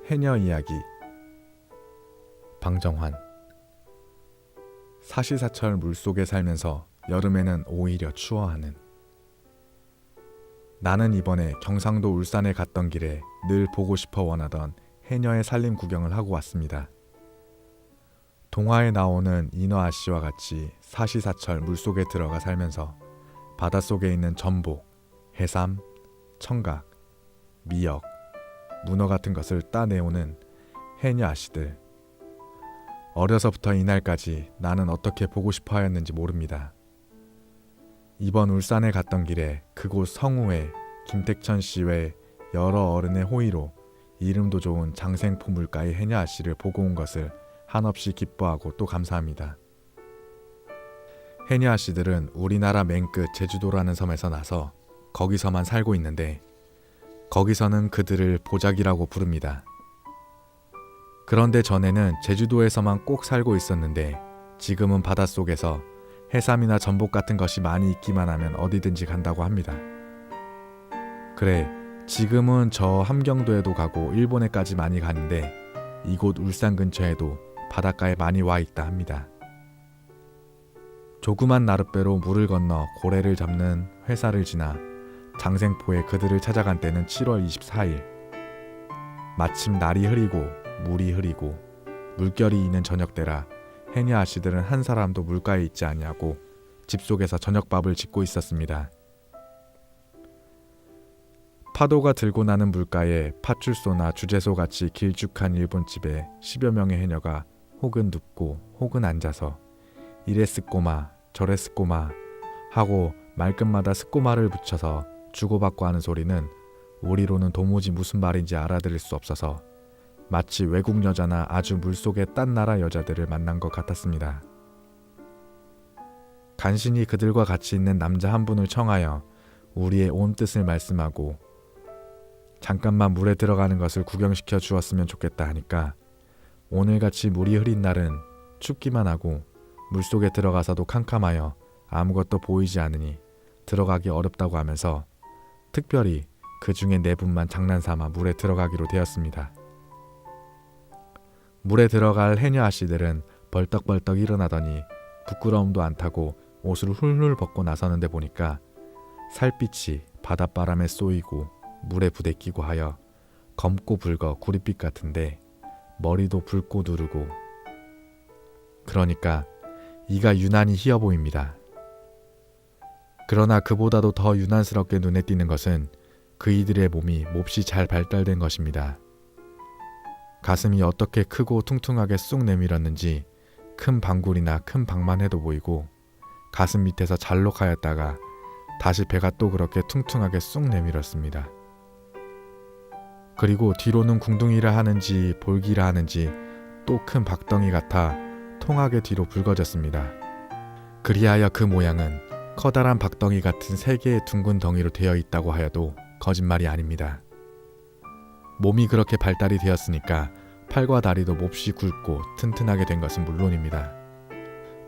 해녀 이야기. 방정환. 사시사철 물속에 살면서 여름에는 오히려 추워하는. 나는 이번에 경상도 울산에 갔던 길에 늘 보고 싶어 원하던 해녀의 산림 구경을 하고 왔습니다. 동화에 나오는 인어 아씨와 같이 사시사철 물속에 들어가 살면서 바닷속에 있는 전복, 해삼, 청각, 미역, 문어 같은 것을 따내오는 해녀 아씨들. 어려서부터 이날까지 나는 어떻게 보고 싶어 하였는지 모릅니다. 이번 울산에 갔던 길에 그곳 성우회 김택천 씨 외 여러 어른의 호의로 이름도 좋은 장생포 물가의 해녀 아씨를 보고 온 것을 한없이 기뻐하고 또 감사합니다. 해녀 아씨들은 우리나라 맨 끝 제주도라는 섬에서 나서 거기서만 살고 있는데 거기서는 그들을 보자기라고 부릅니다. 그런데 전에는 제주도에서만 꼭 살고 있었는데 지금은 바닷속에서 해삼이나 전복 같은 것이 많이 있기만 하면 어디든지 간다고 합니다. 그래, 지금은 저 함경도에도 가고 일본에까지 많이 가는데 이곳 울산 근처에도 바닷가에 많이 와 있다 합니다. 조그만 나룻배로 물을 건너 고래를 잡는 회사를 지나 장생포에 그들을 찾아간 때는 7월 24일. 마침 날이 흐리고 물이 흐리고 물결이 있는 저녁 때라 해녀 아씨들은 한 사람도 물가에 있지 아니하고 집 속에서 저녁밥을 짓고 있었습니다. 파도가 들고 나는 물가에 파출소나 주재소같이 길쭉한 일본집에 10여 명의 해녀가 혹은 눕고 혹은 앉아서 이래 쓰꼬마 저래 쓰꼬마 하고 말끝마다 쓰꼬마를 붙여서 주고받고 하는 소리는 우리로는 도무지 무슨 말인지 알아들을 수 없어서 마치 외국 여자나 아주 물속의 딴 나라 여자들을 만난 것 같았습니다. 간신히 그들과 같이 있는 남자 한 분을 청하여 우리의 온 뜻을 말씀하고 잠깐만 물에 들어가는 것을 구경시켜 주었으면 좋겠다 하니까 오늘같이 물이 흐린 날은 춥기만 하고 물속에 들어가서도 캄캄하여 아무것도 보이지 않으니 들어가기 어렵다고 하면서 특별히 그 중에 네 분만 장난삼아 물에 들어가기로 되었습니다. 물에 들어갈 해녀 아씨들은 벌떡벌떡 일어나더니 부끄러움도 안 타고 옷을 훌훌 벗고 나서는데 보니까 살빛이 바닷바람에 쏘이고 물에 부대끼고 하여 검고 붉어 구릿빛 같은데 머리도 붉고 누르고 그러니까 이가 유난히 희어 보입니다. 그러나 그보다도 더 유난스럽게 눈에 띄는 것은 그이들의 몸이 몹시 잘 발달된 것입니다. 가슴이 어떻게 크고 퉁퉁하게 쑥 내밀었는지 큰 방굴이나 큰 방만 해도 보이고 가슴 밑에서 잘록하였다가 다시 배가 또 그렇게 퉁퉁하게 쑥 내밀었습니다. 그리고 뒤로는 궁둥이라 하는지 볼기라 하는지 또 큰 박덩이 같아 통하게 뒤로 붉어졌습니다. 그리하여 그 모양은 커다란 박덩이 같은 세 개의 둥근 덩이로 되어 있다고 하여도 거짓말이 아닙니다. 몸이 그렇게 발달이 되었으니까 팔과 다리도 몹시 굵고 튼튼하게 된 것은 물론입니다.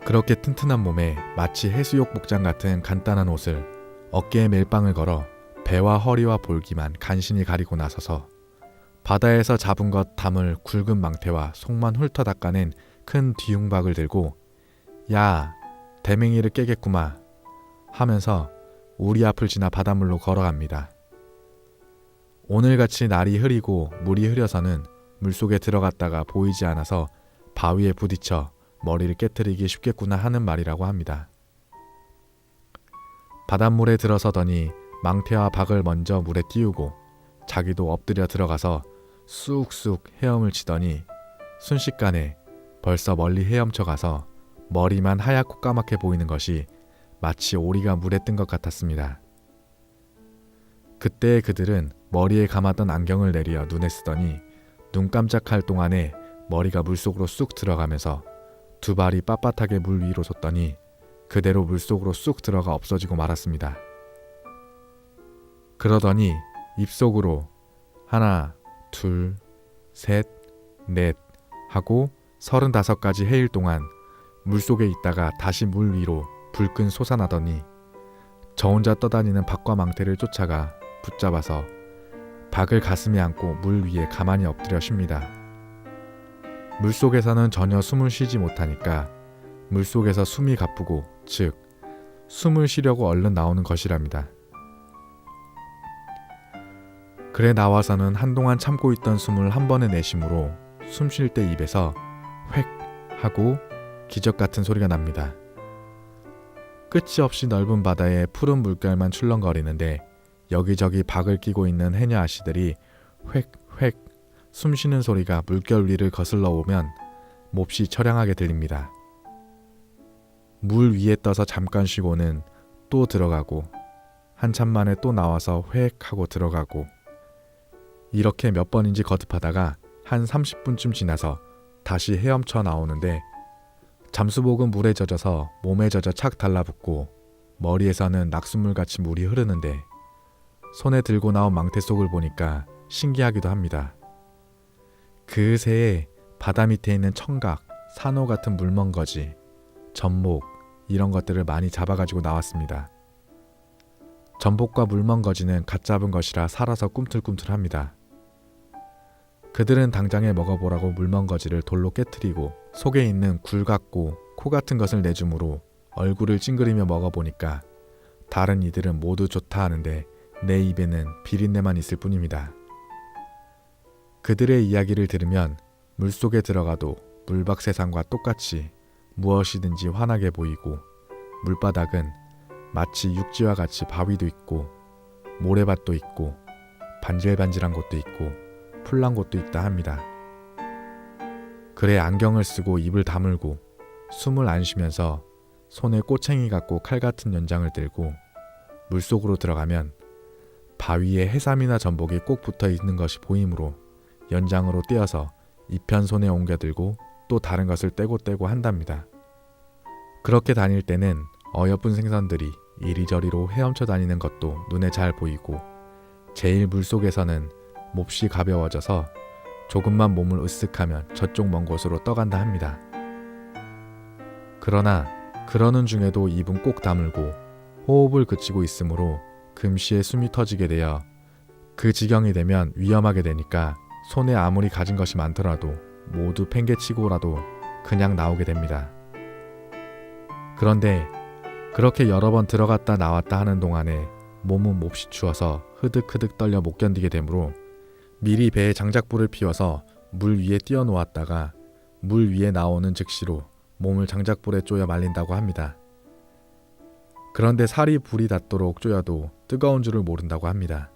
그렇게 튼튼한 몸에 마치 해수욕 복장 같은 간단한 옷을 어깨에 멜빵을 걸어 배와 허리와 볼기만 간신히 가리고 나서서 바다에서 잡은 것 담을 굵은 망태와 속만 훑어 닦아낸 큰 뒤움박을 들고 야, 대맹이를 깨겠구마 하면서 우리 앞을 지나 바닷물로 걸어갑니다. 오늘같이 날이 흐리고 물이 흐려서는 물속에 들어갔다가 보이지 않아서 바위에 부딪혀 머리를 깨트리기 쉽겠구나 하는 말이라고 합니다. 바닷물에 들어서더니 망태와 박을 먼저 물에 띄우고 자기도 엎드려 들어가서 쑥쑥 헤엄을 치더니 순식간에 벌써 멀리 헤엄쳐 가서 머리만 하얗고 까맣게 보이는 것이 마치 오리가 물에 뜬 것 같았습니다. 그때 그들은 머리에 감았던 안경을 내려 눈에 쓰더니 눈 깜짝할 동안에 머리가 물속으로 쑥 들어가면서 두 발이 빳빳하게 물 위로 솟더니 그대로 물속으로 쑥 들어가 없어지고 말았습니다. 그러더니 입속으로 하나, 둘, 셋, 넷 하고 35가지 해일 동안 물속에 있다가 다시 물 위로 불끈 솟아나더니 저 혼자 떠다니는 박과 망태를 쫓아가 붙잡아서 박을 가슴에 안고 물 위에 가만히 엎드려 쉽니다. 물속에서는 전혀 숨을 쉬지 못하니까 물속에서 숨이 가쁘고, 즉 숨을 쉬려고 얼른 나오는 것이랍니다. 그래 나와서는 한동안 참고 있던 숨을 한 번에 내쉬므로 숨 쉴 때 입에서 획 하고 기적 같은 소리가 납니다. 끝이 없이 넓은 바다에 푸른 물결만 출렁거리는데 여기저기 박을 끼고 있는 해녀 아씨들이 획획 숨 쉬는 소리가 물결 위를 거슬러 오면 몹시 처량하게 들립니다. 물 위에 떠서 잠깐 쉬고는 또 들어가고, 한참 만에 또 나와서 획 하고 들어가고, 이렇게 몇 번인지 거듭하다가 한 30분쯤 지나서 다시 헤엄쳐 나오는데 잠수복은 물에 젖어서 몸에 젖어 착 달라붙고 머리에서는 낙숫물같이 물이 흐르는데 손에 들고 나온 망태 속을 보니까 신기하기도 합니다. 그 새에 바다 밑에 있는 청각, 산호 같은 물멍거지, 전복 이런 것들을 많이 잡아가지고 나왔습니다. 전복과 물멍거지는 갓 잡은 것이라 살아서 꿈틀꿈틀합니다. 그들은 당장에 먹어보라고 물멍거지를 돌로 깨트리고 속에 있는 굴 같고 코 같은 것을 내주므로 얼굴을 찡그리며 먹어보니까 다른 이들은 모두 좋다 하는데 내 입에는 비린내만 있을 뿐입니다. 그들의 이야기를 들으면 물속에 들어가도 물밖 세상과 똑같이 무엇이든지 환하게 보이고, 물바닥은 마치 육지와 같이 바위도 있고 모래밭도 있고 반질반질한 곳도 있고 풀난 곳도 있다 합니다. 그래 안경을 쓰고 입을 다물고 숨을 안 쉬면서 손에 꼬챙이 같고 칼 같은 연장을 들고 물속으로 들어가면 바위에 해삼이나 전복이 꼭 붙어 있는 것이 보이므로 연장으로 떼어서 이편 손에 옮겨들고 또 다른 것을 떼고 한답니다. 그렇게 다닐 때는 어여쁜 생선들이 이리저리로 헤엄쳐 다니는 것도 눈에 잘 보이고, 제일 물속에서는 몹시 가벼워져서 조금만 몸을 으쓱하면 저쪽 먼 곳으로 떠간다 합니다. 그러나 그러는 중에도 입은 꼭 다물고 호흡을 그치고 있으므로 금시에 숨이 터지게 되어 그 지경이 되면 위험하게 되니까 손에 아무리 가진 것이 많더라도 모두 팽개치고라도 그냥 나오게 됩니다. 그런데 그렇게 여러 번 들어갔다 나왔다 하는 동안에 몸은 몹시 추워서 흐득흐득 떨려 못 견디게 되므로 미리 배에 장작불을 피워서 물 위에 띄워 놓았다가 물 위에 나오는 즉시로 몸을 장작불에 쪼여 말린다고 합니다. 그런데 살이 불이 닿도록 쪼여도 뜨거운 줄을 모른다고 합니다.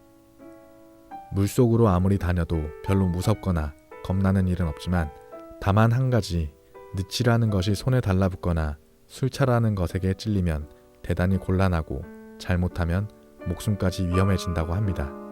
물속으로 아무리 다녀도 별로 무섭거나 겁나는 일은 없지만 다만 한 가지, 늪이라는 것이 손에 달라붙거나 술차라는 것에게 찔리면 대단히 곤란하고 잘못하면 목숨까지 위험해진다고 합니다.